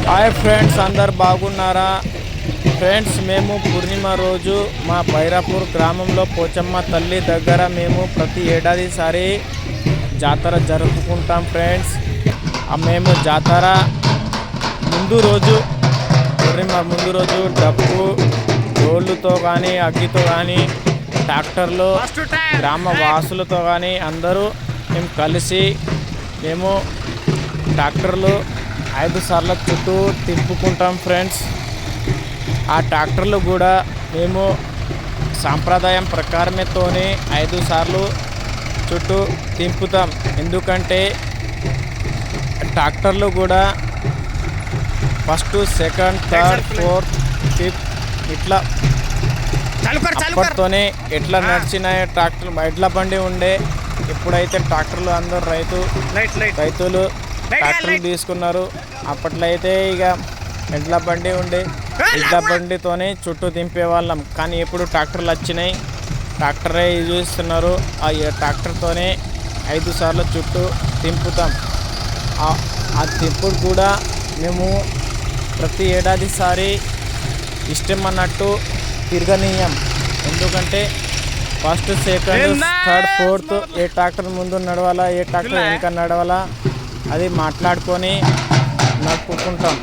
Hi friends, అందరు బాగున్నారా? Friends, మేము పూర్ణిమ రోజు మా బైరాపూర్ గ్రామంలో పోచమ్మ తల్లి దగ్గర మేము ప్రతి ఏడాదిసారి జాతర జరుపుకుంటాం. ఫ్రెండ్స్, మేము జాతర ముందు రోజు, పూర్ణిమ ముందు రోజు డప్పు రోళ్ళుతో కానీ అగ్గితో కానీ ట్రాక్టర్లు గ్రామ వాసులతో కానీ అందరూ మేము కలిసి మేము ట్రాక్టర్లు 5 సార్ల చుట్టూ తిప్పుకుంటాం. ఫ్రెండ్స్, ఆ ట్రాక్టర్లు కూడా మేము సాంప్రదాయం ప్రకారమేతోనే 5 సార్లు చుట్టూ తింపుతాం. ఎందుకంటే ట్రాక్టర్లు కూడా first, second, third, fourth, fifth ఇట్లా అప్పటితోనే ఎట్లా నడిచిన ట్రాక్టర్ ఎడ్ల బండి ఉండే. ఇప్పుడైతే ట్రాక్టర్లు అందరూ రైతులు ట్రాక్టర్లు తీసుకున్నారు. అప్పట్లో అయితే ఇక ఎడ్ల బండి ఉండే, ఎడ్ల బండితోనే చుట్టూ దింపేవాళ్ళం. కానీ ఇప్పుడు ట్రాక్టర్లు వచ్చినాయి, ట్రాక్టరే యూజ్ చేస్తున్నారు. ఆ ట్రాక్టర్తోనే 5 సార్లు చుట్టూ తింపుతాం. ఆ తింపుడు కూడా మేము ప్రతి ఏడాదిసారి ఇష్టం అన్నట్టు తిరగనీయం. ఎందుకంటే ఫస్ట్, సెకండ్, థర్డ్, ఫోర్త్ ఏ ట్రాక్టర్ ముందు నడవాలా, ఏ ట్రాక్టర్ వెనక నడవాలా అది మాట్లాడుకొని నడుపుకుంటాం.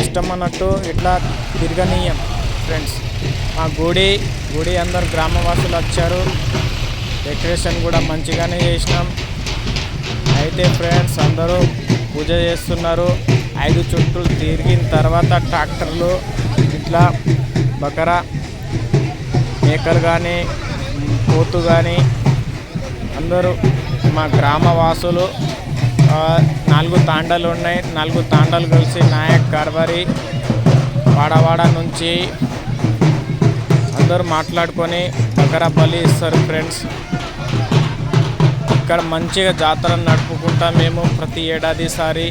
ఇష్టం అన్నట్టు ఇట్లా తిరగనీయం. ఫ్రెండ్స్, మా గుడి అందరు గ్రామవాసులు వచ్చారు. డెకరేషన్ కూడా మంచిగానే చేసినాం. అయితే ఫ్రెండ్స్, అందరూ పూజ చేస్తున్నారు. 5 చుట్టూ తిరిగిన తర్వాత ట్రాక్టర్లు ఇట్లా బకరా మేకలు కానీ పోతు కానీ అందరూ మా గ్రామవాసులు 4 తాండాలు ఉన్నాయి. 4 తాండాలు కలిసి నాయక్ కార్వారి వాడవాడ నుంచి అందరూ మాట్లాడుకొని బకరా బలి ఇస్తారు. ఫ్రెండ్స్, ఇక్కడ మంచిగా జాతర నడుపుకుంటా మేము ప్రతి ఏడాదిసారి.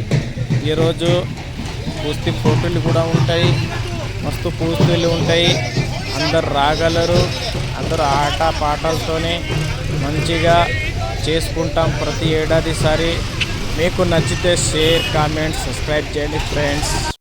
ఈరోజు కుస్తీ పోటీలు కూడా ఉంటాయి, మస్తు కుస్తీలు ఉంటాయి. అందరు రాగలరు. అందరూ ఆట పాటలతోనే మంచిగా చేసుకుంటాం ప్రతి ఏడాదిసారి. మీకు నచ్చితే షేర్, కామెంట్, సబ్స్క్రైబ్ చేయండి ఫ్రెండ్స్.